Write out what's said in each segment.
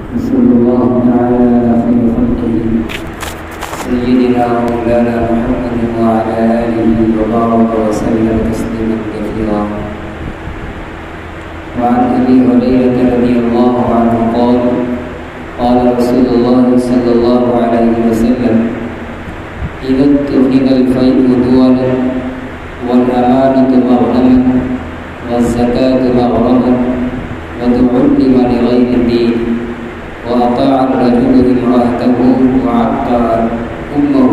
وصلى الله تعالى على خير خلقه سيدنا ومولانا محمد وعلى آله وبارك وسلم تسليما كثيرا. وعن أبي هريرة رضي الله عنه قال قال رسول الله صلى الله عليه وسلم إذا اتخذ الفيء دولا والأمانة مغنما والزكاة مغرما وتعلم لغير الدين وأطاع الرجل امرأته وعق أمه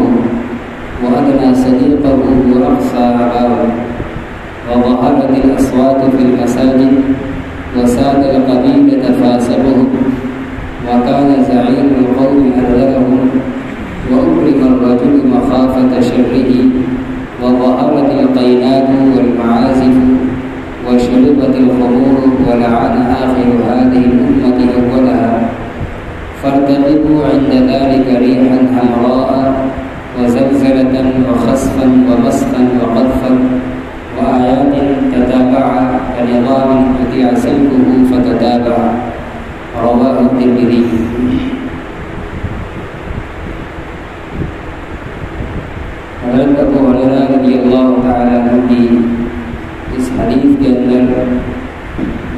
وأدنى صديقه وأقصى أباه وظهرت الأصوات في المساجد وساد القبيلة فاسقهم وكان زعيم القوم أذلهم وأكرم الرجل مخافة شره وظهرت القينات والمعازف وشربت الخمور ولعن آخر هذه الأمة أولها فارتقبوا عند ذلك ريحا حمراء وزلزلة وخسفا ومسخا وقذفا وآيات تتابع كنظام قطع سلكه فتتابع. رواه الترمذی. حضرت ابو ہریرہ رضی اللہ تعالیٰ عنہ کی اس حدیث کے اندر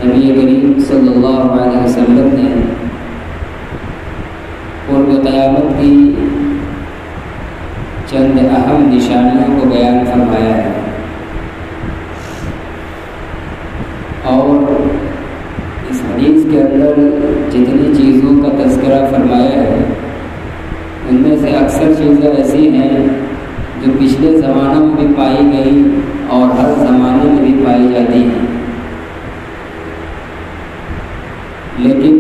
نبی کریم صلی اللہ علیہ وسلم نے قرب قیامت کی چند اہم نشانیوں کو بیان فرمایا ہے اور اس حدیث کے اندر جتنی چیزوں کا تذکرہ فرمایا ہے ان میں سے اکثر چیزیں ایسی ہیں جو پچھلے زمانوں میں بھی پائی گئی اور ہر زمانے میں بھی پائی جاتی ہیں، لیکن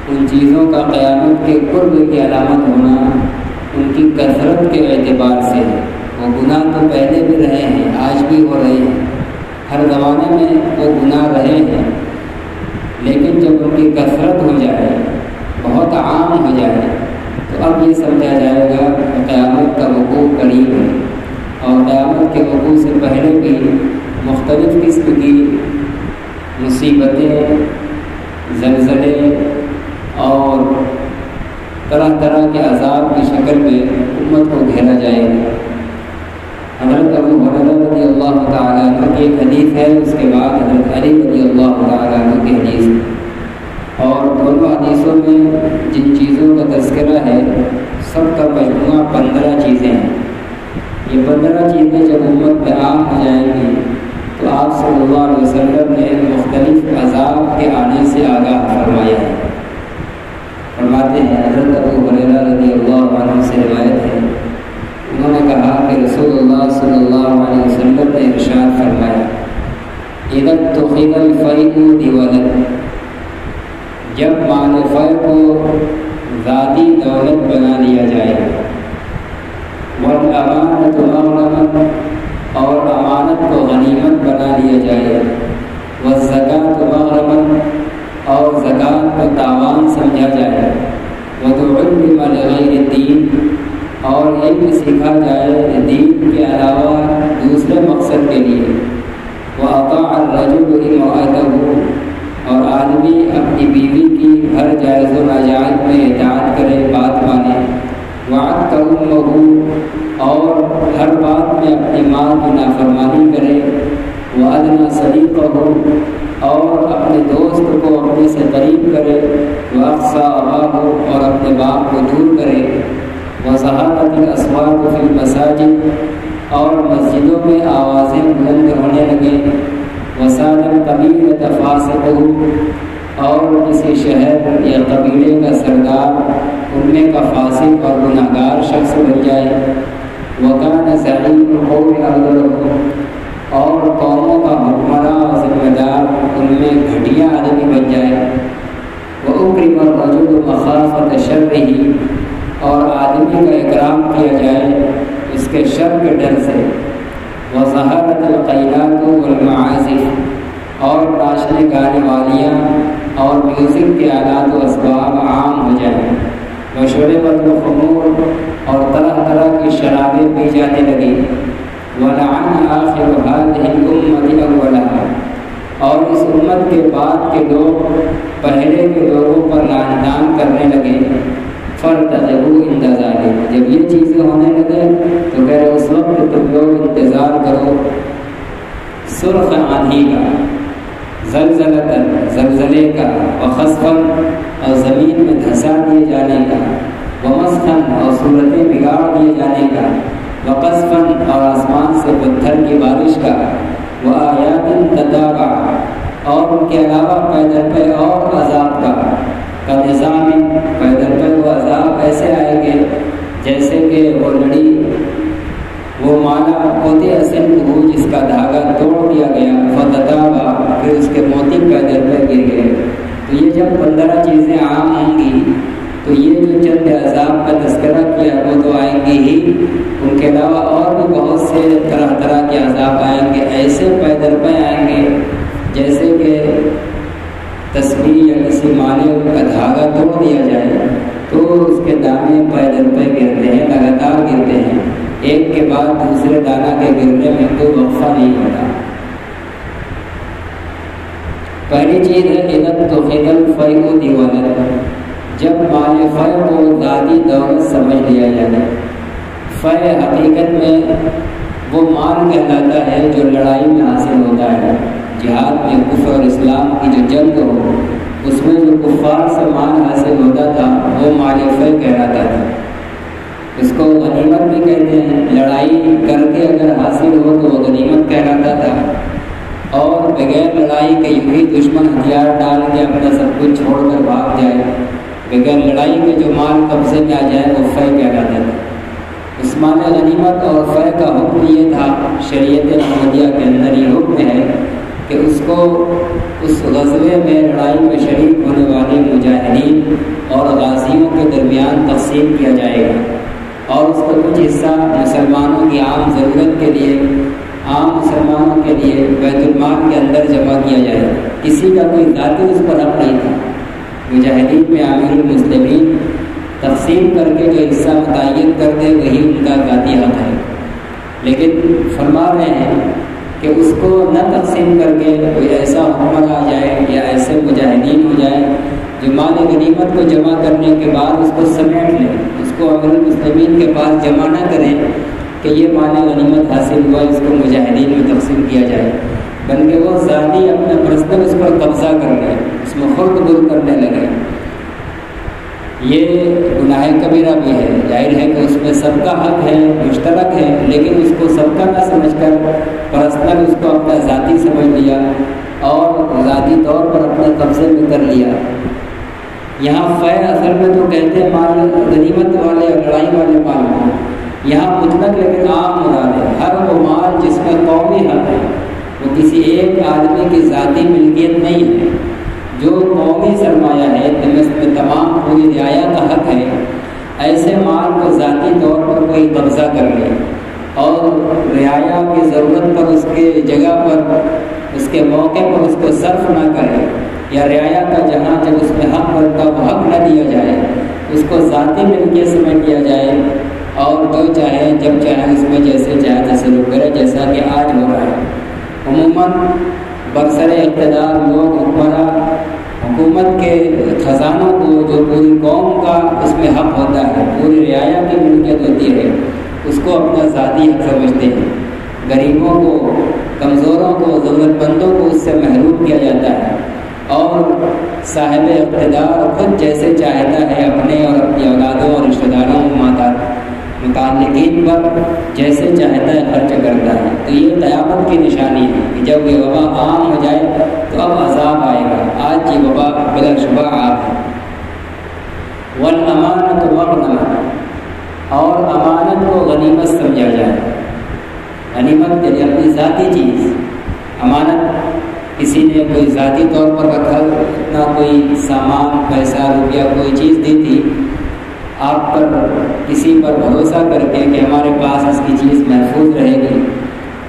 ان چیزوں کا قیامت کے قرب کی علامت ہونا ان کی کثرت کے اعتبار سے ہے۔ وہ گناہ تو پہلے بھی رہے ہیں، آج بھی ہو رہے ہیں، ہر زمانے میں وہ گناہ رہے ہیں، لیکن جب ان کی کثرت ہو جائے، بہت عام ہو جائے، تو اب یہ سمجھا جائے گا کہ قیامت کا وقوع قریب ہے، اور قیامت کے وقوع سے پہلے بھی مختلف قسم کی مصیبتیں، زلزلے اور طرح طرح کے عذاب کی شکل میں امت کو گھیرا جائے گا۔ حضرت ابو ہریرہ رضی اللہ تعالیٰ عنہ کی ایک حدیث ہے، اس کے بعد حضرت علی رضی اللہ تعالیٰ عنہ کی حدیث، اور دونوں حدیثوں میں جن چیزوں کا تذکرہ ہے سب کا مجموعہ 15 چیزیں ہیں۔ یہ 15 چیزیں جب امت میں عام ہو جائیں گی تو آپ صلی اللہ علیہ وسلم نے مختلف عذاب کے آنے سے آگاہ فرمایا ہے۔ فرماتے ہیں حضرت ابو ہریرہ رضی اللہ عنہ سے روایت ہے، انہوں نے کہا کہ رسول اللہ صلی اللہ علیہ وسلم نے ارشاد فرمایا، اذا اتخذ الفیء دولا، جب مال فیء کو ذاتی دولت بنا لیا جائے، والامانۃ مغنما، اور امانت کو غنیمت بنا لیا جائے، والزکاۃ مغرما، اور زکوٰۃ کو تاوان سمجھا جائے، وتعلم لغیر الدین، اور علم سیکھا جائے دین کے علاوہ دوسرے مقصد کے لیے، وأطاع الرجل امرأته، اور آدمی اپنی بیوی کی ہر جائز و ناجائز میں اطاعت کرے، بات مانے، وعق أمه، اور ہر بات میں اپنی ماں کی نافرمانی کرے، وأدنى صديقه، اور اپنے دوست کو اپنے سے قریب کرے، وأقصى أباه، اور اپنے باپ کو دور کرے، وظهرت الأصوات في المساجد، اور مسجدوں میں آوازیں بلند ہونے لگیں، وساد القبیلۃ فاسقہ، اور کسی شہر یا قبیلے کا سردار ان میں کا فاسق اور گناہگار شخص بن جائے، وکان زعیم القوم اذلهم، اور قوموں کا حکمراں اور ذمہ دار ان میں گھٹیا آدمی بن جائے، وأکرم الرجل مخافۃ شرہ، اور آدمی کا اکرام کیا جائے اس کے شر کے ڈر سے، وظہرت القینات والمعازف، اور ناچنے گانے والیاں اور میوزک کے آلات و اسباب عام ہو جائیں، وشربت الخمور، اور طرح طرح کی شرابیں پی جانے لگی، ولعن آخر هذه الأمة أولها، اور اس امت کے بعد کے لوگ پہلے کے لوگوں پر پر لعن کرنے لگے، فارتقبوا عند ذلک، جب یہ چیزیں ہونے لگے تو کہہ رہے اس وقت تم لوگ انتظار کرو سرخ آندھی کا، زلزلے کا، وخسفاً اور زمین میں دھسا دیے جانے کا، ومسخاً اور صورتیں بگاڑ دیے جانے کا، وقذفاً اور آسمان سے پتھر کی بارش کا، وآیات تتابع اور ان کے علاوہ پیدل پہ اور عذاب کا نظام پیدل پہ وہ عذاب ایسے آئیں گے جیسے کہ وہ لڑی، وہ مالا موتی اصل کو جس کا دھاگا توڑ دیا گیا، فتتابع پھر اس کے موتی پیدل پہ گر گئے۔ تو یہ جب 15 چیزیں عام ہوں گی تو یہ جو چند عذاب کا تذکرہ کیا وہ تو آئیں گے ہی، ان کے علاوہ اور بھی بہت سے طرح طرح کے عذاب آئیں گے، ایسے پیدل پہ آئیں گے جیسے کہ تسبیح یا کسی مالے کا دھاگا توڑ دیا جائے تو اس کے دانے پیدل پہ گرتے ہیں، لگاتار گرتے ہیں، ایک کے بعد دوسرے دانہ کے گرنے میں کوئی وقفہ نہیں ہوتا۔ پہلی چیز ہے علت تو خدل فیء دیولت، جب مال فے کو ذاتی دولت سمجھ لیا جائے۔ فے حقیقت میں وہ مال کہلاتا ہے جو لڑائی میں حاصل ہوتا ہے، جہاد میں کفر اور اسلام کی جو جنگ ہو اس میں جو کفار سے مال حاصل ہوتا تھا وہ مال فے کہلاتا تھا۔ اس کو غنیمت بھی کہتے ہیں، لڑائی کر کے اگر حاصل ہو تو وہ غنیمت کہلاتا تھا، اور بغیر لڑائی کے یوں ہی دشمن ہتھیار ڈال کے اپنا سب کچھ چھوڑ کر بھاگ جائے، بغیر لڑائی کے جو مال قبضے میں آ جائے وہ فے کہلاتا تھا۔ اس مال غنیمت اور فے کا حکم یہ تھا، شریعت محمدیہ کے اندر یہ حکم ہے کہ اس کو اس غزوے میں لڑائی میں شریک ہونے والے مجاہدین اور غازیوں کے درمیان تقسیم کیا جائے گا، اور اس کا کچھ حصہ مسلمانوں کی عام ضرورت کے لیے، عام مسلمانوں کے لیے بیت المال کے اندر جمع کیا جائے گا۔ کسی کا کوئی ذاتی اس پر حق نہیں تھا، مجاہدین میں امیر المسلمین تقسیم کر کے جو حصہ متعین کر دے وہی ان کا ذاتی حق ہے، لیکن فرما رہے ہیں کہ اس کو نہ تقسیم کر کے کوئی ایسا حکمر آ جائے یا ایسے مجاہدین ہو جائے جو مال غنیمت کو جمع کرنے کے بعد اس کو سمیٹ لیں، اس کو امیر المسلمین کے پاس جمع نہ کریں کہ یہ مال غنیمت حاصل ہوا اس کو مجاہدین میں تقسیم کیا جائے، بلکہ وہ ذاتی اپنے پرسنل اس پر قبضہ کر لیں، اس میں خرد برد کرنے لگے۔ یہ گناہ کبیرہ بھی ہے، ظاہر ہے کہ اس میں سب کا حق ہے، مشترک ہے، لیکن اس کو سب کا نہ سمجھ کر پرسنل اس کو اپنا ذاتی سمجھ لیا اور ذاتی طور پر اپنے قبضے میں کر لیا۔ یہاں فے اصل میں تو کہتے ہیں مال غنیمت والے اور لڑائی والے مال کو، یہاں مطلق لیکن عام مراد ہے، ہر وہ مال جس میں قومی حق ہے، وہ کسی ایک آدمی کی ذاتی ملکیت نہیں ہے، جو قومی سرمایہ ہے جس میں تمام پوری رعایا کا حق ہے، ایسے مال کو ذاتی طور پر کوئی قبضہ کر لے اور رعایا کی ضرورت پر اس کے جگہ پر اس کے موقع پر اس کو صرف نہ کرے، یا رعایا کا جہاں جب اس میں حق بنتا وہ حق نہ دیا جائے، اس کو ذاتی ملکیت سمجھ لیا جائے اور جو چاہے جب چاہے اس میں جیسے چاہے تصرف کرے، جیسا کہ آج ہو رہا ہے۔ عموماً برسر اقتدار لوگ حکمراں حکومت کے خزانوں کو جو پوری قوم کا اس میں حق ہوتا ہے، پوری رعایا کی ملکیت ہوتی ہے، اس کو اپنا ذاتی حق سمجھتے ہیں، غریبوں کو، کمزوروں کو، ضرورت مندوں کو اس سے محروم کیا جاتا ہے، اور صاحب اقتدار خود جیسے چاہتا ہے اپنے اور اپنی اولادوں اور رشتہ داروں متعلقین پر جیسے چاہتا ہے خرچ کرتا ہے۔ تو یہ قیامت کی نشانی ہے کہ جب یہ وبا عام ہو جائے تو اب عذاب آئے گا۔ آج یہ وبا بلا شبہ عام ہے۔ والامانۃ مغنمہ، اور امانت کو غنیمت سمجھا جائے۔ غنیمت یعنی اپنی ذاتی چیز، امانت کسی نے کوئی ذاتی طور پر رکھا، اتنا کوئی سامان، پیسہ، روپیہ، کوئی چیز دی تھی آپ پر، کسی پر بھروسہ کر کے کہ ہمارے پاس اس کی چیز محفوظ رہے گی،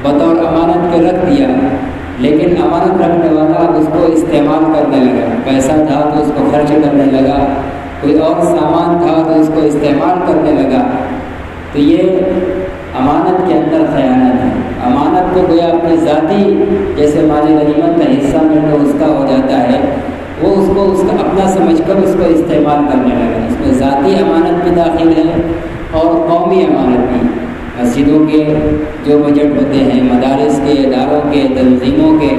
بطور امانت کے رکھ دیا، لیکن امانت رکھنے والا اب اس کو استعمال کرنے لگا، پیسہ تھا تو اس کو خرچ کرنے لگا، کوئی اور سامان تھا تو اس کو استعمال کرنے لگا، تو یہ امانت کے اندر خیانت ہے۔ امانت کو گویا اپنی ذاتی جیسے مال غنیمت کا حصہ میں تو اس کا ہو جاتا ہے، وہ اس کو اپنا سمجھ کر اس کو استعمال کرنے لگا۔ اس میں ذاتی امانت بھی داخل ہے اور قومی امانت بھی۔ مسجدوں کے جو بجٹ ہوتے ہیں، مدارس کے، اداروں کے، تنظیموں کے،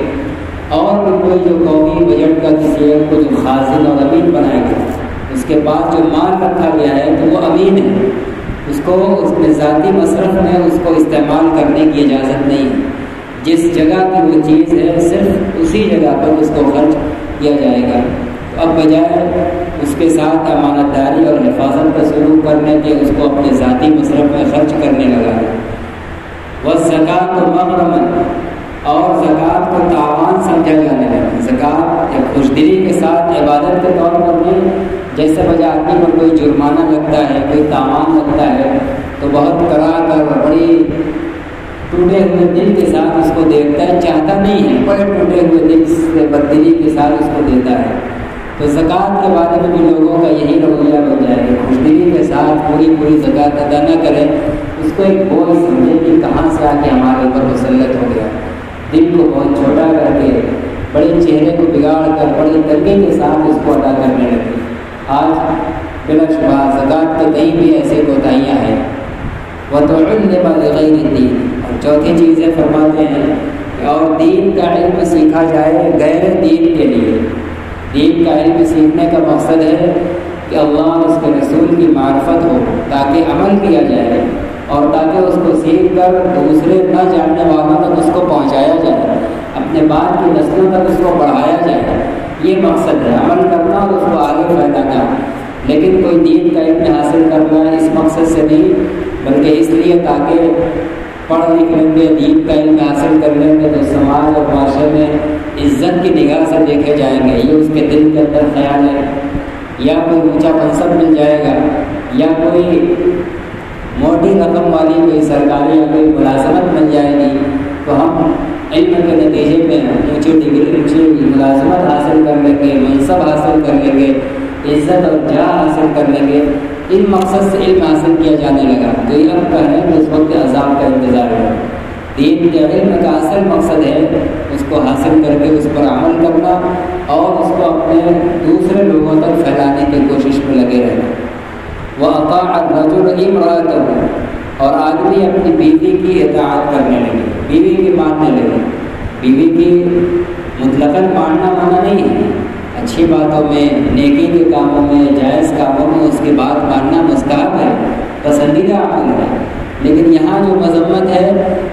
اور کوئی جو قومی بجٹ کا کسی ایک کو جو خازن اور امین بنائے گا، اس کے بعد جو مال رکھا گیا ہے تو وہ امین ہے، اس کو اس میں ذاتی مصرف میں اس کو استعمال کرنے کی اجازت نہیں ہے۔ جس جگہ کی وہ چیز ہے صرف اسی جگہ پر اس کو خرچ کیا جائے گا۔ اب بجائے اس کے ساتھ امانت داری اور حفاظت کا سلوک کرنے کے اس کو اپنے ذاتی مصرف میں خرچ کرنے لگا۔ والزکوٰۃ مغرما، اور زکوٰۃ کو تاوان سمجھا جانے لگا۔ زکوٰۃ یا خوشدلی کے ساتھ عبادت کے طور پر نہیں، جیسے بجا آدمی پر کوئی جرمانہ لگتا ہے، کوئی تاوان لگتا ہے تو بہت کرا کر بڑی ٹوٹے ہوئے دل کے ساتھ اس کو دیکھتا ہے، چاہتا نہیں ہے، بڑے ٹوٹے ہوئے دل سے بددلی کے ساتھ اس کو دیتا ہے۔ تو زکوٰۃ کے بارے میں بھی لوگوں کا یہی رویہ بن جائے گا، خوشدلی کے ساتھ پوری زکوٰۃ ادا نہ کریں، اس کو ایک بوجھ سمجھے کہ کہاں سے آ کے ہمارے اوپر مسلط ہو گیا، دل کو بہت چھوٹا کر کے، بڑے چہرے کو بگاڑ کر بڑی تنگی کے ساتھ اس کو ادا کرنے لگے۔ آج بلا شبہ زکوٰۃ کے کہیں بھی ایسے کوتاہیاں ہیں۔ وَتُعَلِّمَ لِغَيْرِ الدِّينِ، اور چوتھی چیزیں فرماتے ہیں کہ اور دین کا علم سیکھا جائے غیر دین کے لیے۔ دین کا علم سیکھنے کا مقصد ہے کہ اللہ اور اس کے رسول کی معرفت ہو، تاکہ عمل کیا جائے اور تاکہ اس کو سیکھ کر دوسرے نہ جاننے والوں تک اس کو پہنچایا جائے، اپنے بعد کی نسلوں تک اس کو بڑھایا جائے۔ یہ مقصد ہے، عمل کرنا اور اس کو آگے پھیلانا۔ لیکن کوئی دین کا علم حاصل کرنا اس مقصد سے نہیں، بلکہ اس لیے تاکہ پڑھ لکھ لیں گے، دین کا علم حاصل کر لیں گے تو سماج اور معاشرے میں عزت کی نگاہ سے دیکھے جائیں گے، یہ اس کے دل کے اندر خیال ہے۔ یا کوئی اونچا منصب مل جائے گا، یا کوئی موٹی رقم والی کوئی سرکاری یا کوئی ملازمت مل جائے گی، تو ہم علم کے نتیجے میں اونچی ڈگری، اونچی ملازمت حاصل کر لیں گے، منصب حاصل کر لیں گے، عزت اور جاہ حاصل کر لیں گے۔ ان مقصد سے علم حاصل کیا جانے لگا، تو یہ اب کا ہے کہ اس وقت عذاب کا انتظار ہے۔ دین کے علم کا اصل مقصد ہے اس کو حاصل کر کے اس پر عمل کرنا اور اس کو اپنے دوسرے لوگوں تک پھیلانے کی کوشش میں لگے رہنا۔ وَأَطَاعَ الرَّجُلُ امْرَأَتَهُ، اور آدمی اپنی بیوی کی اطاعت کرنے لگے، بیوی کی ماننے لگے۔ بیوی کی مطلقاً ماننا منع نہیں ہے، اچھی باتوں میں، نیکی کے کاموں میں، جائز کاموں میں اس کی بات ماننا مستحب ہے، پسندیدہ عمل ہے۔ لیکن یہاں جو مذمت ہے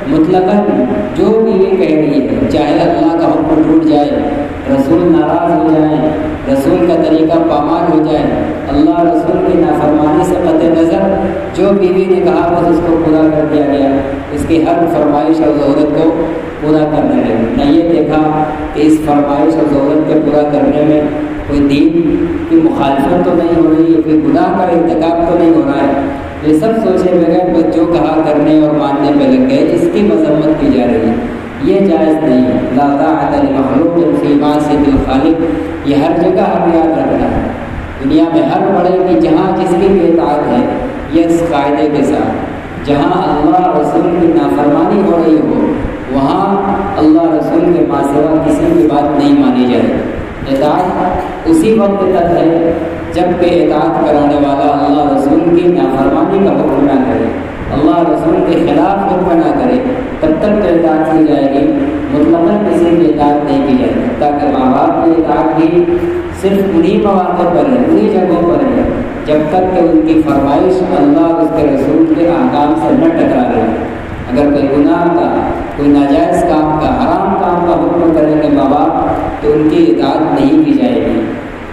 مطلقاً جو بیوی کہہ رہی ہے، چاہے اللہ کا حکم ٹوٹ جائے، رسول ناراض ہو جائیں، رسول کا طریقہ پامال ہو جائے، اللہ رسول کی نافرمانی سے قطع نظر جو بیوی نے کہا بس اس کو پورا کر دیا گیا، اس کی ہر فرمائش اور ضرورت کو پورا کرنے لگے۔ نہ یہ دیکھا کہ اس فرمائش اور ضرورت کے پورا کرنے میں کوئی دین کی مخالفت تو نہیں ہو رہی ہے، کوئی گناہ کا ارتکاب تو نہیں ہو رہا ہے، یہ سب سوچے بغیر بس جو کہا کرنے اور ماننے پہ لگ گئے، اس کی مذمت کی جا رہی ہے۔ یہ جائز نہیں ہے۔ لا طاعۃ لمخلوق فی معصیۃ الخالق، یہ ہر جگہ ہم یاد رکھنا ہے۔ دنیا میں ہر بڑے کی جہاں جس کی بھی اطاعت ہے، یہ اس قاعدے کے ساتھ، جہاں اللہ رسول کی نافرمانی ہو رہی ہو وہاں اللہ رسول کے ماں سوا کسی کی بات نہیں مانی جائے۔ اطاعت اسی وقت تک ہے جب کہ اطاعت کرانے والا اللہ رسول کی نافرمانی کا حکم نہ کرے، اللہ رسول کے خلاف حکم نہ کرے، تب تک تو اطاعت کی جائے گی، مطلقاً کسی کی اطاعت نہیں کی جائے گی۔ تاکہ ماں باپ کی اطاعت بھی صرف انہی مواقع پر ہے، انہی جگہوں پر ہے جب تک کہ ان کی فرمائش اللہ اور اس کے رسول کے احکام سے نہ ٹکرا رہے۔ اگر کوئی گناہ کا، کوئی ناجائز کام کا، حرام کام کا حکم کریں گے ماں باپ تو ان کی اطاعت نہیں کی جائے گی،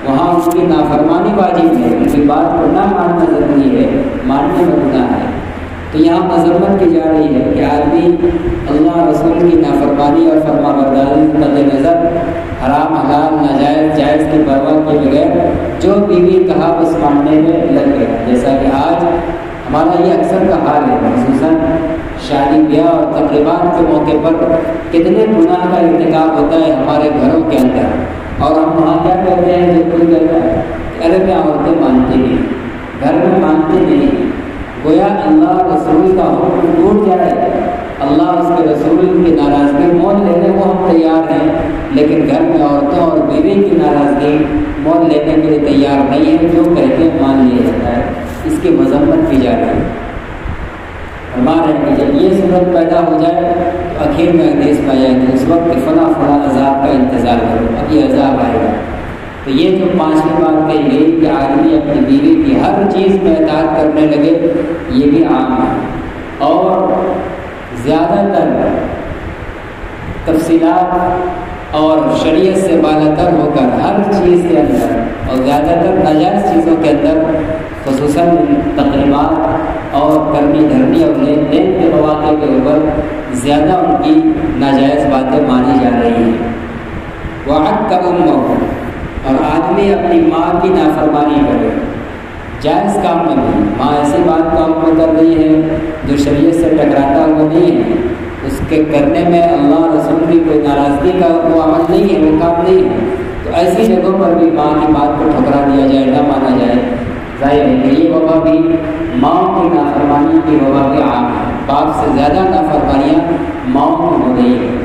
وہاں اس کی نافرمانی واجب ہے، ان کی بات کو نہ ماننا ضروری ہے، ماننے میں گناہ ہے۔ تو یہاں مذمت کی جا رہی ہے کہ آدمی اللہ رسول کی نافرمانی اور فرما برداری مد نظر حرام حلال ناجائز جائز کی پرواہ کے بغیر جو بیوی کہا اس ماننے میں لگ گیا۔ جیسا کہ آج ہمارا یہ اکثر کا حال ہے، خصوصاً شادی بیاہ اور تقریبات کے موقع پر کتنے گناہ کا ارتکاب ہوتا ہے ہمارے گھروں کے اندر، اور ہم وہاں کیا کہتے ہیں جب کوئی کہتا ہے کہ ارے کیا عورتیں مانتی نہیں، گھر میں مانتی نہیں، گویا اللہ رسول کا حکم ٹوٹ جائے اللہ اس کے رسول کی ناراضگی مول لینے کو ہم تیار ہیں، لیکن گھر میں عورتوں اور بیوی کی ناراضگی مول لینے کے لیے تیار نہیں ہے، جو کہتے ہیں مان لیا جاتا ہے، اس کی مذمت کی جا رہی ہے۔ فرما رہے ہیں کہ جب یہ صورت پیدا ہو جائے تو آخر میں حدیث میں آیا کہ اس وقت فلاں فلاں عذاب کا انتظار کرو، اب یہ عذاب آئے گا۔ تو یہ جو پانچویں بات کہی گئی کہ آدمی اپنی بیوی کی ہر چیز میں اطاعت کرنے لگے، یہ بھی عام ہے، اور زیادہ تر تفصیلات اور شریعت سے بالا تر ہو کر ہر چیز کے اندر اور زیادہ تر ناجائز چیزوں کے اندر، خصوصاً تقریبات اور کرنی دھرنی اور لین دین کے مواقع کے اوپر زیادہ ان کی ناجائز باتیں مانی جا رہی ہیں۔ وعد کا اور آدمی اپنی ماں کی نافرمانی کرے، جائز کام میں بھی ماں ایسی بات کام میں کر رہی ہے جو شریعت سے ٹکراتا ہوا نہیں ہے، اس کے کرنے میں اللہ رسول کی کوئی ناراضگی کا وہ عمل نہیں ہے، وہ کام نہیں ہے، تو ایسی جگہوں پر بھی ماں کی بات کو ٹھکرا دیا جائے، نہ مانا جائے۔ ظاہر ہے کہ یہ وبا بھی ماں کی نافرمانی کی وبا بھی عام ہے، باپ سے زیادہ نافرمانیاں ماں کو ہو رہی ہے۔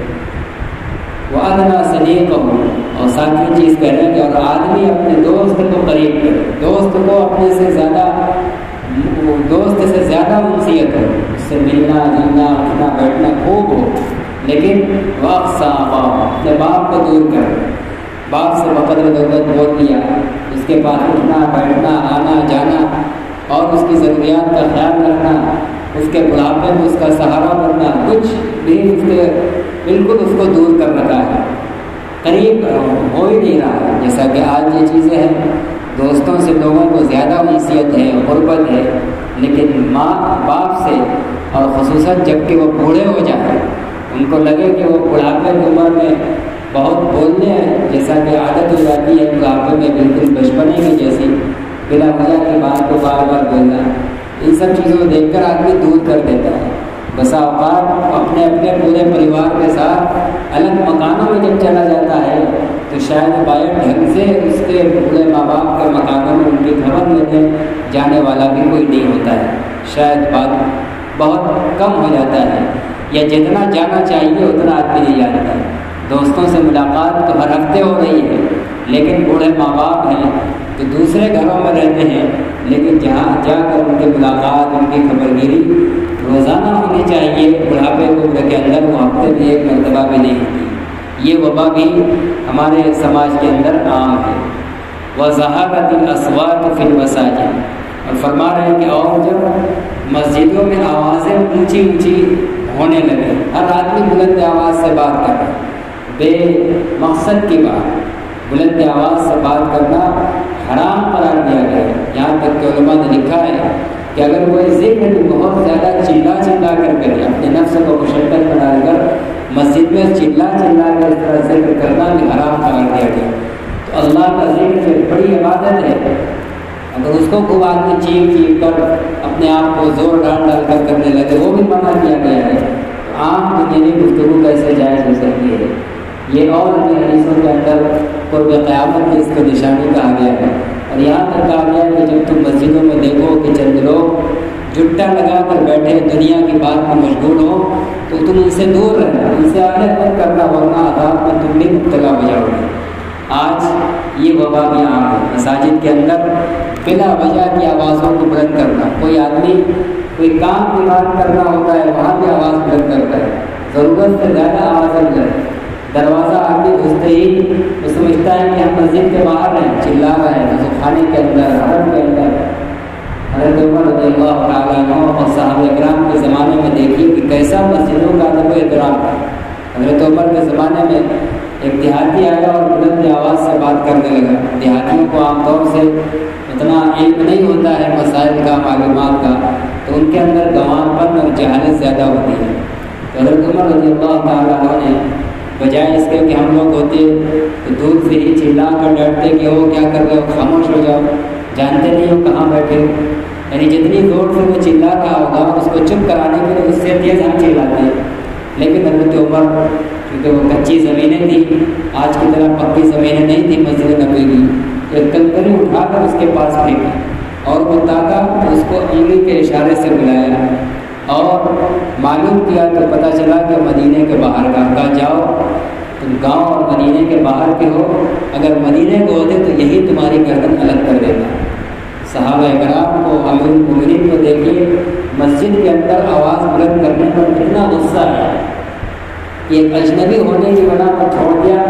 وہ ادنا صدیق اور ساتویں چیز کہہ رہے ہیں کہ اور آدمی اپنے دوست کو قریب کرے، دوست کو اپنے سے زیادہ، دوست سے زیادہ انسیت ہو، اس سے ملنا جلنا اٹھنا بیٹھنا خوب ہو، لیکن وقت صاحب اپنے باپ کو دور کر، باپ سے بقدر ضرورت بول دیا، اس کے پاس اٹھنا بیٹھنا آنا جانا اور اس کی ضروریات کا خیال رکھنا، اس کے بڑھاپے میں اس کا سہارا بننا، کچھ بھی اس کے بالکل اس کو دور کر رکھا ہے، قریب ہو ہی نہیں رہا ہے۔ جیسا کہ آج یہ چیزیں ہیں، دوستوں سے لوگوں کو زیادہ انسیت ہے، غربت ہے، لیکن ماں باپ سے اور خصوصاً جب کہ وہ بوڑھے ہو جائیں، ان کو لگے کہ وہ بڑھاپے کی عمر میں بہت بولنے ہیں، جیسا کہ عادت ہو جاتی ہے بڑھاپے میں بالکل بچپنے کی جیسی بلا وجہ کی بات کو بار بار بولنا، ان سب چیزوں کو دیکھ کر آدمی دور کر دیتا ہے۔ بسا اوقات اپنے اپنے پورے پریوار کے ساتھ الگ مکانوں میں جب چلا جاتا ہے تو شاید باہر ڈھنگ سے اس کے پورے ماں باپ کے مکانوں میں ان کی خبر لینے جانے والا بھی کوئی نہیں ہوتا ہے، شاید بات بہت کم ہو جاتا ہے، یا جتنا جانا چاہیے اتنا آدمی نہیں جانتا ہے۔ دوستوں سے ملاقات تو ہر ہفتے ہو رہی ہے، لیکن بوڑھے ماں باپ ہیں تو دوسرے گھروں میں رہتے ہیں، لیکن جہاں جا کر ان کی ملاقات، ان کی خبر گیری روزانہ ہونی چاہیے، بڑھاپے کو کے اندر وہ ہفتے میں ایک مرتبہ بھی نہیں ہوتی۔ یہ وبا بھی ہمارے سماج کے اندر عام ہے۔ وَظَهَرَتِ الْأَصْوَاتُ فِي الْمَسَاجِدِ اور فرما رہے ہیں کہ اور جب مسجدوں میں آوازیں اونچی اونچی ہونے لگے، ہر آدمی بلند آواز سے بات کر رہا ہے، بے مقصد کی بات، بلند آواز سے بات کرنا حرام قرار دیا گیا ہے۔ یہاں تک کہ علماء نے لکھا ہے کہ اگر کوئی ذکر بہت زیادہ چلا کر کرے، اپنے نفس کو مشقت میں ڈال کر مسجد میں چلا کر اس طرح ذکر کرنا بھی حرام قرار دیا گیا۔ تو اللہ کا ذکر ایک بڑی عبادت ہے، اگر اس کو کوئی آدمی چیخ کر اپنے آپ کو زور ڈال کر کرنے لگے وہ بھی منع کیا گیا ہے۔ عام دنیاوی گفتگو کیسے جائز ہو سکتی ہے؟ یہ اور بھی حدیثوں کے اندر قرب قیامت کی اس کو نشانی کہا گیا ہے، اور یہاں تک کہا گیا ہے کہ جب تم مسجدوں میں دیکھو کہ چند لوگ جٹا لگا کر بیٹھے دنیا کی بات میں مشغول ہو تو تم ان سے دور رہنا، ان سے آگے مت کرنا، ورنہ عذاب میں تم بھی مبتلا ہو جاؤ گے۔ آج یہ وبا بھی عام ہے، مساجد کے اندر بلا وجہ کی آوازوں کو بلند کرنا، کوئی آدمی کوئی کام کی بات کرنا ہوتا ہے وہاں بھی آواز بلند کرتا ہے، ضرورت سے زیادہ آواز بلند ہے۔ دروازہ آدمی گھستے ہی وہ سمجھتا ہے کہ ہم مسجد کے باہر ہیں، چلا رہے ہیں، تو خانے کے اندر، حرم کے اندر۔ حضرت عمر رضی اللہ تعالیٰ عنہ اور صحابہ کرام کے زمانے میں دیکھیے کہ کیسا مسجدوں کا ادب و احترام تھا۔ حضرت عمر کے زمانے میں ایک دیہاتی آیا اور بلند آواز سے بات کرنے لگا۔ دیہاتیوں کو عام طور سے اتنا علم نہیں ہوتا ہے مسائل کا، معلومات کا، تو ان کے اندر گنوان پن اور جہالت زیادہ ہوتی ہے۔ تو حضرت عمر رضی اللہ تعالیٰ عنہ نے بجائے اس کے کہ ہم لوگ ہوتے تو دور سے ہی چلا کر ڈرتے کہ وہ کیا کر رہے ہو، خاموش ہو جاؤ، جانتے نہیں ہو کہاں بیٹھے ہو، یعنی جتنی زور سے وہ چلا رہا ہوگا اس کو چپ کرانے کے لیے اس سے تیز ہم چلاتے ہیں۔ لیکن حضرت عمر کیونکہ وہ کچی زمینیں تھیں، آج کی طرح پکی زمینیں نہیں تھیں مسجد نبوی کی، تو ایک کنکری اٹھا کر اس کے پاس پھینکی اور وہ تاکہ اس کو انگلی کے اشارے سے بلایا اور معلوم کیا تو پتہ چلا کہ مدینے کے باہر کا کہا جاؤ تم گاؤں اور مدینے کے باہر کے ہو، اگر مدینے کو ہوتے تو یہی تمہاری گردن الگ کر دیتا۔ صحابہ کرام کو، امیر المومنین کو دیکھیے مسجد کے اندر آواز بلند کرنے پر کتنا غصہ ہے۔ ایک اجنبی ہونے کی بنا پر چھوڑ دیا،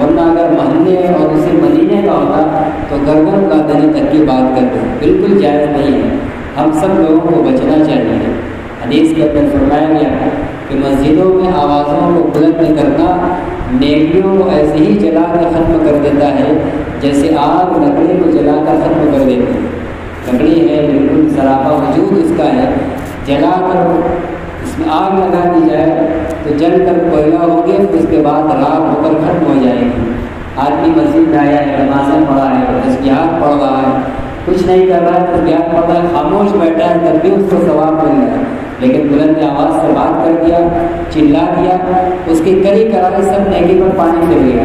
ورنہ اگر محلے اور اسی مدینے کا ہوتا تو گردن اڑا دینے تک کی بات کرتے ہیں، بالکل جائز نہیں ہے۔ ہم سب لوگوں کو بچنا چاہیے۔ حدیث کے اندر فرمایا گیا کہ مسجدوں میں آوازوں کو بلند کرنا نیکیوں کو ایسے ہی جلا کر ختم کر دیتا ہے جیسے آگ لکڑی کو جلا کر ختم کر دیتی ہے۔ لکڑی ہے، بالکل سراپا وجود اس کا ہے، جلا کر اس میں آگ لگا دی جائے تو جل کر کوئلہ ہوگی، پھر اس کے بعد راکھ ہو کر ختم ہو جائے گی۔ آدمی مسجد میں آیا ہے، نمازیں پڑھا ہے، تسبیحات پڑھ رہا ہے، کچھ نہیں کر رہا ہے، تسبیحات پڑھ رہا ہے، خاموش بیٹھا ہے، تب بھی اس کو ثواب مل رہا ہے، لیکن بلند آواز سے بات کر دیا، چلا دیا، اس کی کری کرائی سب نیکی پر پانی پھر گیا۔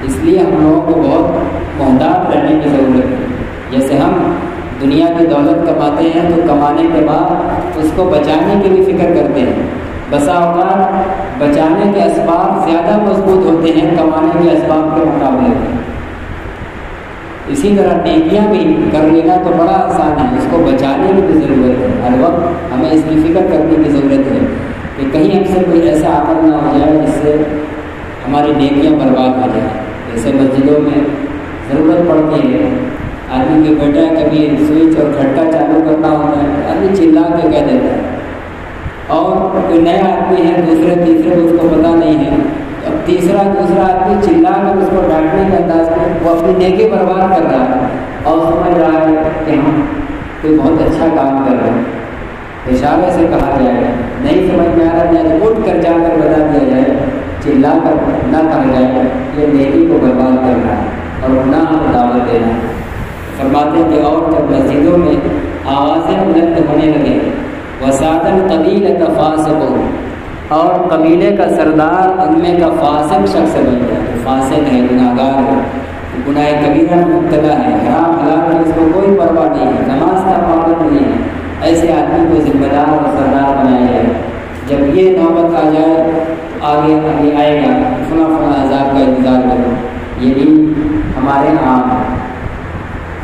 اس لیے ہم لوگوں کو بہت محتاط رہنے کی ضرورت ہے۔ جیسے ہم دنیا کی دولت کماتے ہیں تو کمانے کے بعد اس کو بچانے کی بھی فکر کرتے ہیں۔ بسا اوقات بچانے کے اسباب زیادہ مضبوط ہوتے ہیں کمانے کے اسباب کے مقابلے میں۔ اسی طرح نیکیاں بھی کر لینا تو بڑا آسان ہے، اس کو بچانے کی بھی ضرورت ہے۔ ہر وقت ہمیں اس کی فکر کرنے کی ضرورت ہے کہ کہیں ہم سے کوئی ایسا عمل نہ ہو جائے جس سے ہماری نیکیاں برباد ہو جائیں۔ جیسے مسجدوں میں ضرورت پڑتی ہے، آدمی کے بیٹا کبھی سوئچ اور کھٹکا چالو کرنا ہوتا ہے، آدمی چلا کے کہہ دیتا ہے، اور کوئی نیا آدمی ہے، دوسرے تیسرے کو اس کو پتہ نہیں ہے، اب دوسرا آدمی چلا کر اس کو ڈانٹنے کے انداز میں وہ اپنی نیکی برباد کر رہا ہے اور سمجھ رہا ہے کہ ہم کوئی بہت اچھا کام کر رہے ہیں۔ اشارے سے کہا جائے، نہیں سمجھ میں آ رہا ہے، اٹھ کر جا کر بتا دیا جائے، چلا کر نہ کہا جائے یہ نیکی کو برباد کرنا ہے اور گناہ کو دعوت دینا ہے۔ فرماتے کہ اور جب مسجدوں میں آوازیں بلند ہونے لگے، وساط القبیلۃ فاسق، اور قبیلے کا سردار ان میں کا فاسق شخص بن جائے، فاسق ہے، گناہگار ہے، گناہ کبیرہ میں مبتلا ہے، حرام حلال کی اس کو کوئی پرواہ نہیں ہے، نماز کا پابند نہیں ہے، ایسے آدمی کو ذمہ دار اور سردار بنایا جائے۔ جب یہ نوبت آ جائے تو آگے آئے گا فلاں عذاب کا انتظار کرو، یہ بھی ہمارے عام ہے۔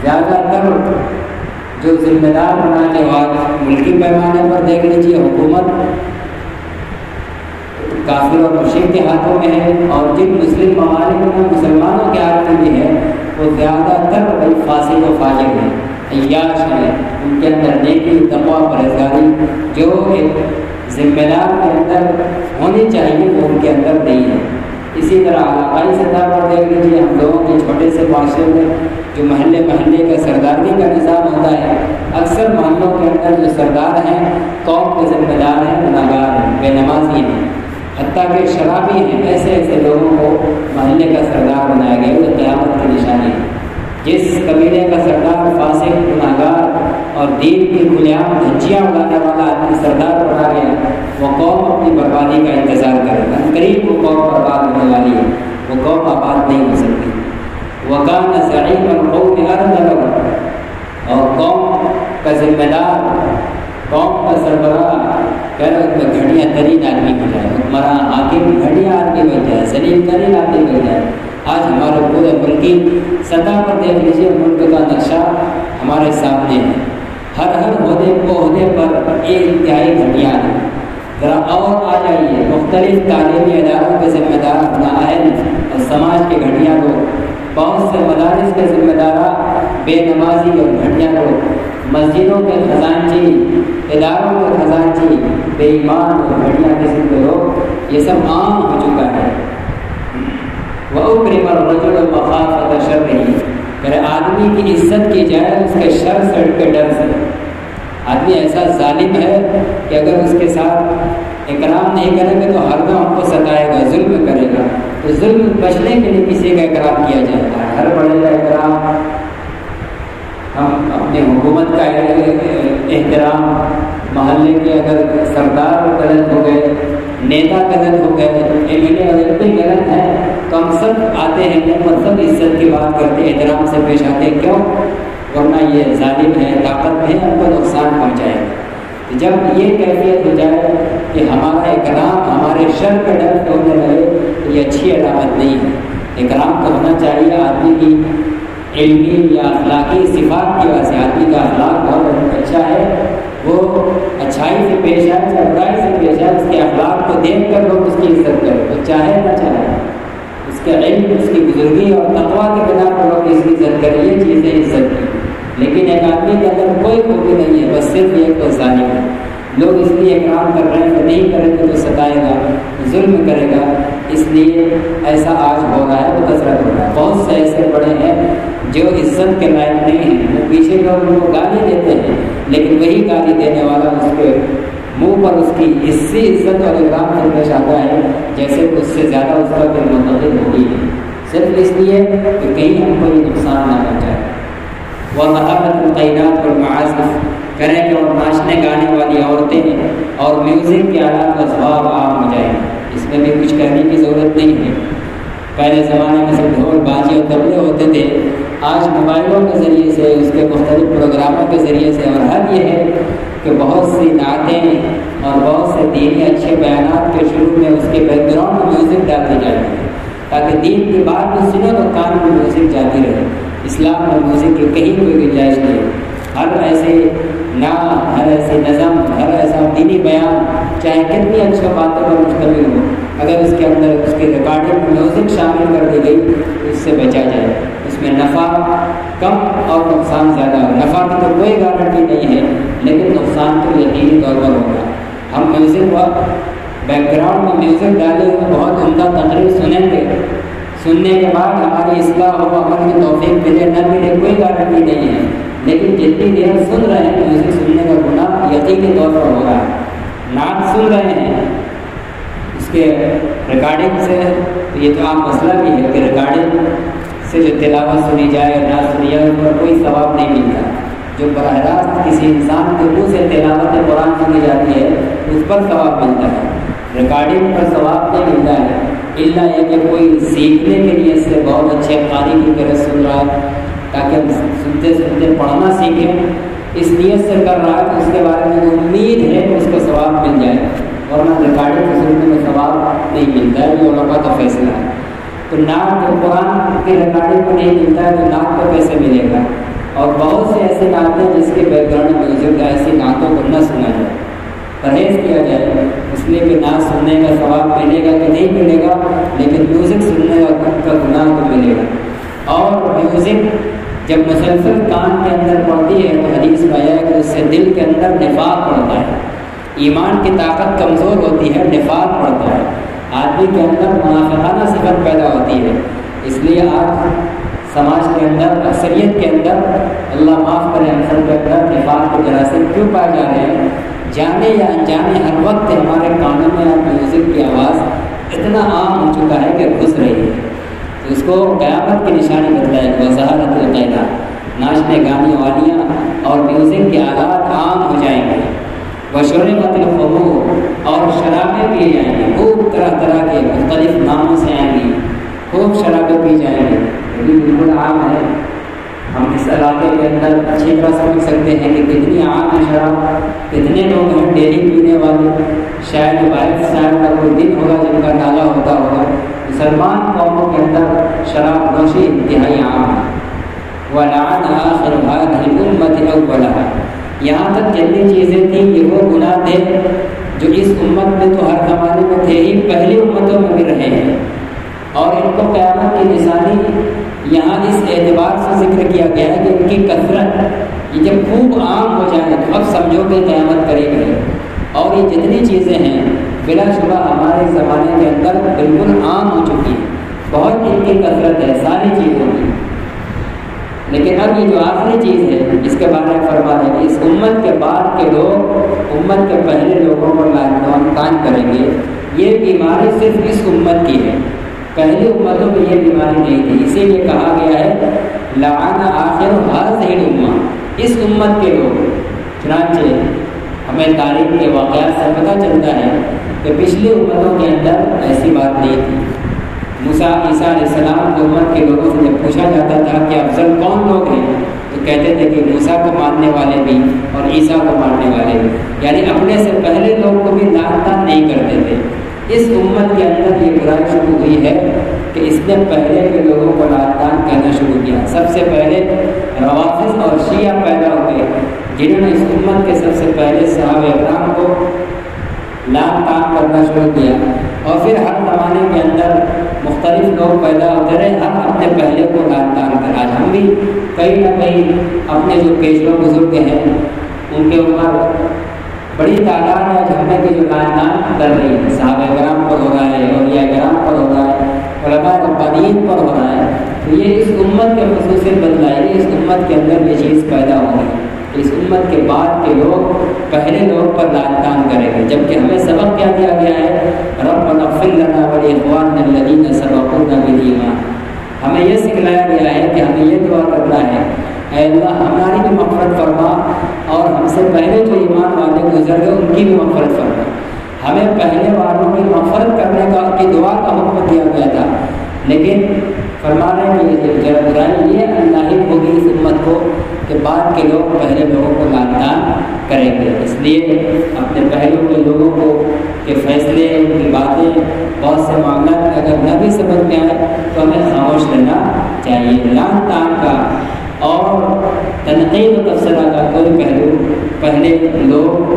زیادہ تر جو ذمہ دار بنانے والے ملکی پیمانے پر دیکھ لیجیے، حکومت کافر اور مشرک کے ہاتھوں میں ہے، اور جن مسلم ممالک میں مسلمانوں کے ہاتھ میں بھی ہے وہ زیادہ تر فاسق و فاجر ہیں، عیاش ہیں، ان کے اندر نیکی، تقویٰ، پرہیزگاری جو ایک ذمہ دار کے اندر ہونی چاہیے وہ ان کے اندر نہیں ہے۔ اسی طرح علاقائی سطح پر دیکھ لیجیے، ہم لوگوں کے چھوٹے سے معاشرے میں جو محلے کا سرداری کا نظام ہوتا ہے، اکثر محلوں کے اندر جو سردار ہیں قوم کے ذمہ دار ہیں، گناہگار ہیں، بے نمازی ہیں، حتیٰ کہ شرابی ہیں، ایسے لوگوں کو محلے کا سردار بنایا گیا، وہ قیامت کی نشانی ہے۔ جس قبیلے کا سردار فاسق، گناہگار اور دین کی کھلے عام دھجیاں اڑانے والا آدمی سردار بنا گیا، وہ قوم اپنی بربادی کا انتظار کرے گا، قریب وہ قوم برباد ہونے والی ہے، وہ قوم آباد نہیں ہو سکتی۔ وَكَانَ زَعِيمَ الْقَوْمِ أَرْذَلَهُ، اور قوم کا ذمہ دار، قوم کا سربراہ گھڑیاں ترین آدمی بن جائے، حکمراں حاکم گھڑیاں آدمی بن جائے، ذلیل ترین آدمی بن جائے۔ آج ہمارے پورے ملکی سطح پر دیکھ لیجیے، ملک کا نقشہ ہمارے سامنے ہے، ہر عہدے پر ایک انتہائی گھڑیاں ہیں۔ ذرا اور آ جائیے، مختلف تعلیمی اداروں کے ذمہ دار، نااہل اور سماج کے گھڑیاں لوگ، بہت سے مدارس کے ذمہ دارہ بے نمازی اور گھڑیاں لوگ، مسجدوں کے خزانچی، اداروں کے خزانچی بے ایمان اور گھڑیاں قسم کے لوگ، یہ سب عام ہو چکا ہے۔ وَأُكْرِمَ الرَّجُلُ مَخَافَةَ شَرِّهِ، اگر آدمی کی عزت کی جائے اس کے شر سے، کے ڈر سے۔ آدمی ایسا ظالم ہے کہ اگر اس کے ساتھ اکرام نہیں کریں گے تو ہر دم ہم کو ستائے گا، ظلم کرے گا، تو ظلم بچنے کے لیے کسی کا اکرام کیا جاتا ہے، ہر بڑے کا اکرام۔ ہم اپنی حکومت کا احترام، محلے کے اگر سردار غلط ہو گئے، نیتا غلط ہو گئے، MLA اگر کوئی غلط ہے تو ہم سب آتے ہیں، سب عزت کی بات کرتے ہیں، احترام سے پیش آتے ہیں، کیوں؟ ورنہ یہ ظالم ہے، طاقت میں ہم کو نقصان پہنچائے گا۔ تو جب یہ کیفیت ہو جائے کہ ہمارا اکرام ہمارے شر کے ڈر سے ہونے لگے تو یہ اچھی علامت نہیں ہے۔ اکرام تو ہونا چاہیے آدمی کی علمی یا اخلاقی صفات کی وجہ سے، آدمی کا اخلاق بہت اچھا ہے، وہ اچھائی سے پیش آئے یا برائی سے پیش آئے، اس کے اخلاق کو دیکھ کر لوگ اس کی عزت کریں، وہ چاہے نہ چاہے، اس کے علم، اس کی بزرگی اور تقویٰ کے بنا پر لوگ اس کی عزت کریں، یہ چیزیں عزت کی۔ لیکن ایک آدمی کے اندر کوئی خوبی نہیں ہے، بس صرف یہ کو ظالم ہے، لوگ اس لیے اکرام کر رہے ہیں کہ نہیں کریں گے تو ستائے گا، ظلم کرے گا، اس لیے ایسا آج ہو رہا ہے، وہ کثرت ہو رہا ہے۔ بہت سے ایسے بڑے ہیں جو عزت کے لائق نہیں ہیں، وہ پیچھے لوگ ان کو گالی دیتے ہیں، لیکن وہی گالی دینے والا اس کے منہ پر اس کی اس سے عزت اور اکرام سے پیش آتا ہے جیسے اس سے زیادہ اس کا کوئی منتقل ہوگی ہے، صرف اس لیے کہ کہیں ہم کو یہ نقصان نہ پہنچائے۔ وَمَحَبَّةُ الْقَيْنَاتِ وَالْمَعَازِفِ کریں کہ اور ناچنے گانے والی عورتیں اور میوزک کے آلات کا ثواب عام ہو جائے، اس میں بھی کچھ کہنے کی ضرورت نہیں ہے۔ پہلے زمانے میں سب ڈھول باجے اور طبلے ہوتے تھے، آج موبائلوں کے ذریعے سے، اس کے مختلف پروگراموں کے ذریعے سے، اور حد یہ ہے کہ بہت سی نعتیں اور بہت سے دینی اچھے بیانات کے شروع میں اس کے بیک گراؤنڈ میں میوزک ڈال دی جاتی ہے تاکہ دین کی بات میں سنے تو کان میں میوزک جاتی رہے۔ اسلام میں میوزک کی کہیں کوئی گنجائش نہیں۔ ہر ایسے نعت، ہر ایسے نظم، ہر ایسا دینی بیان چاہے کتنی اچھی باتوں پر مشتمل ہو، اگر اس کے اندر اس کی ریکارڈنگ میں میوزک شامل کر دی گئی تو اس سے بچا جائے۔ اس میں نفع کم اور نقصان زیادہ ہو۔ نفع کی تو کوئی گارنٹی نہیں ہے، لیکن نقصان تو یقینی طور پر ہوگا۔ ہم میوزک بیک گراؤنڈ میں میوزک ڈالے ہوئے بہت عمدہ تقریر سنیں گے، سننے کے بعد ہماری اصلاح ہو، عمل کی توفیق ملے نہ ملے کوئی گارنٹی نہیں ہے، لیکن جتنی دیر سن رہے ہیں میوزک سننے کا گناہ یقینی طور پر ہو رہا ہے۔ نعت سن رہے ہیں، اس کے ریکارڈنگ سے یہ تو عام مسئلہ بھی ہے کہ ریکارڈنگ سے جو تلاوت سنی جائے نہ سنی جائے اس پر کوئی ثواب نہیں ملتا۔ جو براہ راست کسی انسان کے منہ سے تلاوت قرآن سنی جاتی ہے اس پر ثواب ملتا ہے، ریکارڈنگ پر ثواب نہیں ملتا ہے، الا یہ کہ کوئی سیکھنے کے لیے سے بہت اچھے قاری کی طرح سن رہا ہے تاکہ ہم سنتے سنتے پڑھنا سیکھیں، اس نیت سے کر رہا ہے کہ اس کے بارے میں امید ہے کہ اس کو ثواب مل جائے، ورنہ ریکارڈنگ کو سننے میں ثواب نہیں ملتا ہے، یہ علماء کا فیصلہ ہے۔ تو نعت قرآن کی ریکارڈنگ کو نہیں ملتا ہے تو نعت کو کیسے ملے گا؟ اور بہت سے ایسے نعتیں جس کے بیک گراؤنڈ میں میوزک ہے، ایسی نعتوں کو نہ سنا جائے، پرہیز کیا جائے، اس لیے کہ نعت سننے کا ثواب ملے گا کہ نہیں ملے گا، لیکن میوزک سننے کا گناہ تو ملے گا۔ اور میوزک جب مسلسل کان کے اندر پڑتی ہے تو حدیث میں آیا ہے کہ اس سے دل کے اندر نفاق پڑتا ہے، ایمان کی طاقت کمزور ہوتی ہے، نفاق پڑتا ہے، آدمی کے اندر منافقانہ صفت پیدا ہوتی ہے۔ اس لیے آج سماج کے اندر، اکثریت کے اندر، اللہ معاف کرے، ہم سب کے اندر نفاق کے جراثیم کیوں پائے جا رہے ہیں؟ جانے یا انجانے ہر وقت ہمارے کانوں میں میوزک کی آواز اتنا عام ہو چکا ہے کہ گھس رہی ہے، تو اس کو قیامت کی نشانی بتلائے گا۔ وظاہرت القیدات، ناچنے گانے والیاں اور میوزک کے آلات عام ہو جائیں گے۔ وشربت الخمور، اور شرابیں پی جائیں گی، خوب طرح طرح کے مختلف ناموں سے آئیں گی، خوب شرابیں پی جائیں گی، یہ بھی بالکل عام ہے۔ ہم اس علاقے کے اندر اچھی طرح سمجھ سکتے ہیں کہ کتنی عام ہے شراب، کتنے لوگ ہیں ڈیلی پینے والے، شاید باہر شاید کا کوئی دن ہوگا جن کا ڈالا ہوتا ہوگا۔ مسلمان قوموں کے اندر شراب نوشی انتہائی عام ہے۔ وَلَعَنَ آخِرُ هَٰذِهِ الْأُمَّةِ أَوَّلَهَا، یہاں تک جتنی چیزیں تھیں یہ وہ گناہ تھے جو اس امت میں تو ہر زمانے میں تھے ہی، پہلی امتوں میں بھی رہے ہیں، اور ان کو قیامت کی نشانی یہاں اس اعتبار سے ذکر کیا گیا ہے کہ ان کی کثرت یہ جب خوب عام ہو جائے تو اب سمجھو کہ قیامت قریب ہے۔ اور یہ جتنی چیزیں ہیں بلا شبہ ہمارے زمانے کے اندر بالکل عام ہو چکی ہیں، بہت ان کی کثرت ہے ساری چیزوں کی، لیکن اب یہ جو آخری چیز ہے اس کے بارے میں فرما ہے کہ اس امت کے بعد کے لوگ امت کے پہلے لوگوں پر لعنتان کریں گے۔ یہ بیماری صرف اس امت کی ہے، پہلی امتوں میں یہ بیماری نہیں تھی، اسی لیے کہا گیا ہے لعن آخر هذه الامہ، اس امت کے لوگ۔ چنانچہ ہمیں تاریخ کے واقعات سے پتہ چلتا ہے کہ پچھلی امتوں کے اندر ایسی بات نہیں تھی۔ موسیٰ عیسیٰ علیہ السلام کی امت کے لوگوں سے جب پوچھا جاتا تھا کہ افضل کون لوگ ہیں تو کہتے تھے کہ موسیٰ کو ماننے والے بھی اور عیسیٰ کو ماننے والے بھی، یعنی اپنے سے پہلے لوگ کو بھی لعن طعن نہیں کرتے تھے۔ اس امت کے اندر یہ برائی شروع ہوئی ہے کہ اس نے پہلے کے لوگوں کو لعن طعن کہنا شروع کیا۔ سب سے پہلے روافض اور شیعہ پیدا ہوئے جنہوں نے اس امت کے سب سے پہلے صحابہ اکرام کو لعن طعن کرنا شروع کیا، اور پھر ہر زمانے کے اندر مختلف لوگ پیدا ہوتے رہے، ہر اپنے پہلے کو لعن طعن کر۔ آج ہم بھی کہیں نہ کہیں اپنے جو پیشوا بزرگ ہیں ان کے اوپر بڑی تعداد ہے جھگڑے کی جو لعن طعن کر رہی ہے، صحابہ اکرام پر ہو رہا ہے، اولیاء اکرام پر ہو رہا ہے، علماء ربانیین پر ہو رہا ہے۔ تو یہ اس امت کے خصوصیت بتلائی ہے، اس امت کے اندر یہ چیز پیدا ہو رہی ہے، اس امت کے بعد کے لوگ پہلے لوگ پر لعن طعن کریں گے، جبکہ ہمیں سبق کیا دیا گیا ہے، ربنا اغفر لنا ولاخواننا الذین سبقونا بالایمان۔ ہمیں یہ سکھلایا گیا ہے کہ ہمیں یہ دعا کرنا ہے، اے اللہ ہماری بھی مغفرت فرما اور ہم سے پہلے جو ایمان والے گزر گئے ان کی بھی مغفرت فرما۔ ہمیں پہلے والوں کی مغفرت کرنے کی دعا کا حکم دیا گیا تھا، لیکن فرمانے کی برائی یہ اللہ ہی ہوگی اس امت کو کہ بعد کے لوگ پہلے لوگوں کو لعن طعن کریں گے۔ اس لیے اپنے پہلوں کے لوگوں کو کے فیصلے، ان کی باتیں، بہت سے معاملات اگر نہ بھی سمجھ میں آئے تو ہمیں خاموش رہنا چاہیے۔ لعن طعن کا اور تنقید و تبصرہ کا کوئی پہلو پہلے لوگ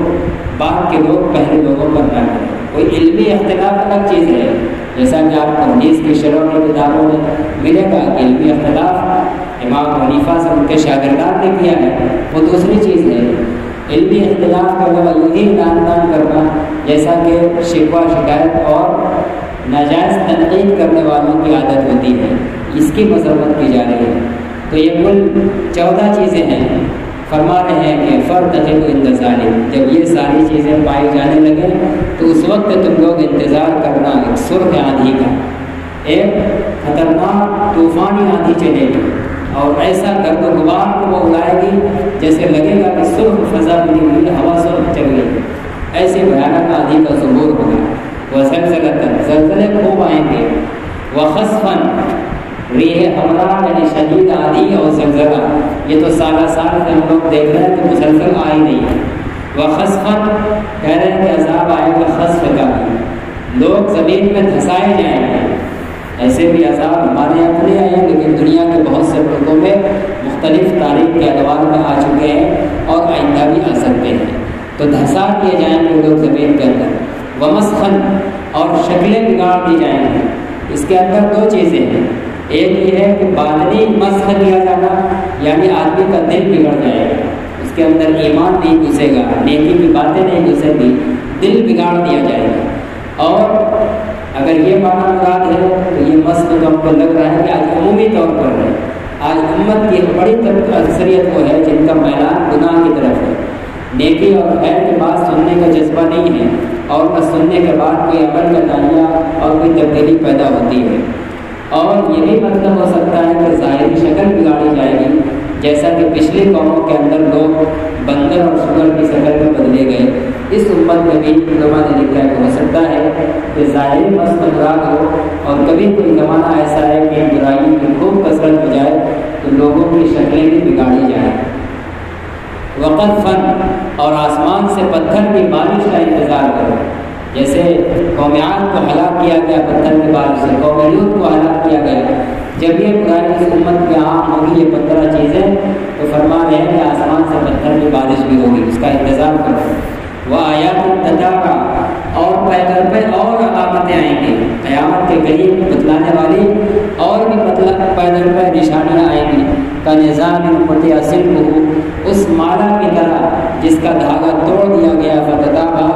بعد کے لوگ پہلے لوگوں پر نہ کریں۔ کوئی علمی اختلاف الگ چیز ہے، جیسا کہ آپ کو حدیث کی شرح کی کتابوں میں ملے گا کہ علمی اختلاف امام حنیفہ سے ان کے شاگردان نے کیا ہے، وہ دوسری چیز ہے۔ علمی اختلاف کا وہ یہی لعن طعن کرنا جیسا کہ شکوہ شکایت اور ناجائز تنقید کرنے والوں کی عادت ہوتی ہے، اس کی مذمت کی جا رہی ہے۔ تو یہ کل 14 چیزیں ہیں۔ فرما رہے ہیں کہ فرتقب عند ذلک، جب یہ ساری چیزیں پائی جانے لگے تو اس وقت تم لوگ انتظار کرنا ایک سرخ آندھی کا، ایک خطرناک طوفانی آندھی چلے گی اور ایسا گرد و غبار کو وہ اڑائے گی جیسے لگے گا کہ سرخ فضا بنی ہوئی ہوا سرخ چل گئی، ایسے بھیانک آندھی کا ظہور ہوگا۔ وزلزلۃ، زلزلے خوب آئیں گے، وخسفاً، ریح حمراء یعنی شدید آندھی اور زلزلہ، یہ تو سالہ سال سے ہم لوگ دیکھ رہے ہیں کہ مسلسل آئی نہیں ہے۔ وخسفاً، کہہ رہے ہیں کہ عذاب آئے گا خسف کا، لوگ زمین میں دھسائے جائیں گے۔ ایسے بھی عذاب ہمارے یہاں نہیں آئے ہیں، لیکن دنیا کے بہت سے ملکوں میں مختلف تاریخ کے ادوار میں آ چکے ہیں اور آئندہ بھی آ سکتے ہیں۔ تو دھسا دیے جائیں گے لوگ زمین کے اندر۔ ومسخن، اور شکلیں بگاڑ دی جائیں گی۔ اس کے اندر 2 چیزیں ہیں، ایک یہ ہے کہ باطنی مسخ کیا جانا، یعنی آدمی کا دل بگڑ جائے گا، اس کے اندر ایمان نہیں گھسے گا، نیکی کی باتیں نہیں گھسیں گی، دل بگاڑ دیا جائے گا۔ اور اگر یہ معنی مراد ہے تو یہ مسخ تو ہم کو لگ رہا ہے کہ آج عمومی طور پر ہے، آج امت کی بڑی اکثریت وہ ہے جن کا میلان گناہ کی طرف ہے، نیکی اور خیر کی بات سننے کا جذبہ نہیں ہے، اور نہ سننے کے بعد کوئی عمل کا دانیہ اور کوئی تبدیلی پیدا ہوتی ہے۔ اور یہ بھی مطلب ہو سکتا ہے کہ ظاہری شکل بگاڑی جائے گی، جیسا کہ پچھلی قوموں کے اندر لوگ بندر اور سور کی شکل میں بدلے گئے، اس امت میں بھی علماء نے لکھا ہے کہ ہو سکتا ہے کہ ظاہری مسخ مراد ہو، اور کبھی کوئی زمانہ ایسا ہے کہ برائی کی خوب کثرت ہو جائے تو لوگوں کی شکلیں بھی بگاڑی جائیں۔ وقذفاً، اور آسمان سے پتھر کی بارش کا انتظار کرو، جیسے قوم عاد کو ہلاک کیا گیا پتھر کی بارش سے، قوم لوط کو ہلاک کیا گیا۔ جب یہ برائی اس امت میں عام ہوگی، یہ 15 چیزیں، تو فرما رہے ہیں کہ آسمان سے پتھر کی بارش بھی ہوگی، اس کا انتظار کرو۔ وآیات تتابع، اور پیدل پہ اور علامتیں آئیں گی، قیامت کے قریب بتلانے والی اور بھی پیدل پہ نشانیاں آئیں گی۔ کا نظام قطع سلکہ، اس مالا کی طرح جس کا دھاگا توڑ دیا گیا، فتتابع،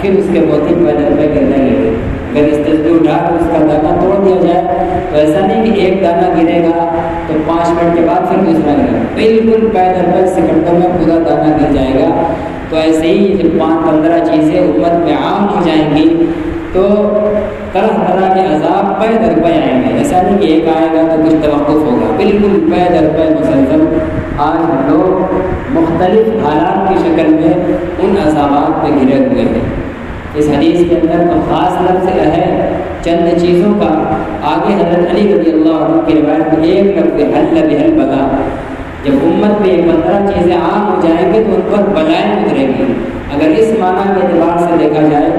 پھر اس کے موتی پیدل پہ گرنے لگے۔ اگر اس تصویر اٹھا کر اس کا دانہ توڑ دیا جائے تو ایسا نہیں کہ ایک دانہ گرے گا تو 5 منٹ کے بعد پھر دوسرا گرے گا، بالکل پیدل پہ سیکنڈوں میں پورا دانہ گر جائے گا۔ تو ایسے ہی جب 5-15 چیزیں امت میں عام ہو جائیں گی تو طرح طرح کے عذاب پے در پے آئیں گے، ایسا نہیں کہ ایک آئے گا تو کچھ توقف ہوگا، بالکل پے در پے مسلسل آج لوگ مختلف حالات کی شکل میں ان عذابات پہ گرے ہوئے ہیں۔ اس حدیث کے اندر تو خاص لفظ ہے چند چیزوں کا، آگے حضرت علی رضی اللہ عنہ کی روایت میں ایک لفظ حل بحل بلا، جب امت میں یہ 15 چیزیں عام ہو جائیں گی تو ان پر بلائیں اترے گی۔ اگر اس معنی کے اعتبار سے دیکھا جائے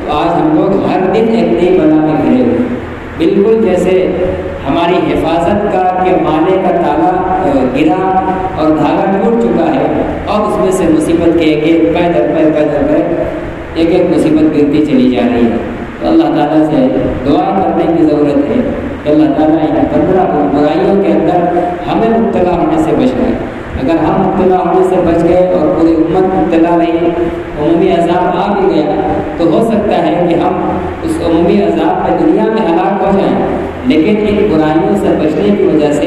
تو آج ہم لوگ ہر دن ایک نئی بلا میں گھرے ہوئے، بالکل جیسے ہماری حفاظت کا کہ مالے کا تالا گرا اور دھاگا ٹوٹ چکا ہے، اور اس میں سے مصیبت کے ایک ایک مصیبت گرتی چلی جا رہی ہے۔ تو اللہ تعالیٰ سے دعا کرنے کی ضرورت ہے کہ اللہ تعالیٰ ان 15 برائیوں کے اندر ہمیں مبتلا ہونے سے بچائے۔ اگر ہم مبتلا ہونے سے بچ گئے اور پوری امت مبتلا رہی، عمومی عذاب آ بھی گیا، تو ہو سکتا ہے کہ ہم اس عمومی عذاب میں دنیا میں ہلاک ہو جائیں، لیکن ان برائیوں سے بچنے کی وجہ سے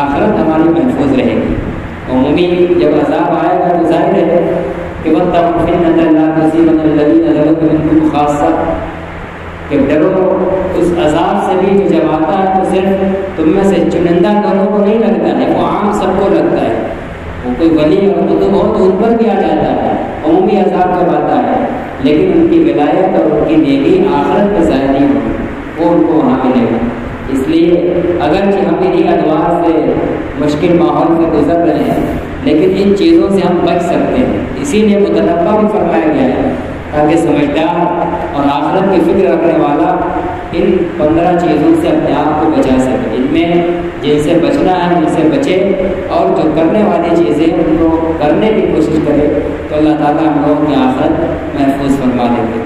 آخرت ہماری محفوظ رہے گی۔ عمومی جب عذاب آئے گا تو ظاہر ہے کہ وَاتَّقُوا فِتْنَةً لَا تُصِيبَنَّ الَّذِينَ ظَلَمُوا مِنكُمْ خَاصَّةً، کہ ڈرو اس عذاب سے بھی جو جب آتا ہے تو صرف تم میں سے چنندہ لوگوں کو نہیں لگتا ہے، وہ عام سب کو لگتا ہے۔ وہ کوئی ولی اور قطب ہو تو ان پر بھی آ جاتا ہے، عمومی عذاب جب آتا ہے، لیکن ان کی ولایت اور ان کی نیکی آخرت میں ظاہر نہیں ہوگی، وہ ان کو وہاں ملے گا۔ اس لیے اگرچہ ہم انہیں ادوار سے مشکل ماحول سے گزر رہے ہیں، لیکن ان چیزوں سے ہم بچ سکتے ہیں۔ اسی لیے متنبہ بھی فرمایا گیا ہے تاکہ سمجھدار اور آخرت کی فکر رکھنے والا ان 15 چیزوں سے اپنے آپ کو بچا سکے۔ ان میں جن سے بچنا ہے ان سے بچے، اور جو کرنے والی چیزیں ان کو کرنے کی کوشش کرے، تو اللہ تعالیٰ ہم لوگوں کی آخرت محفوظ فرما دے گے۔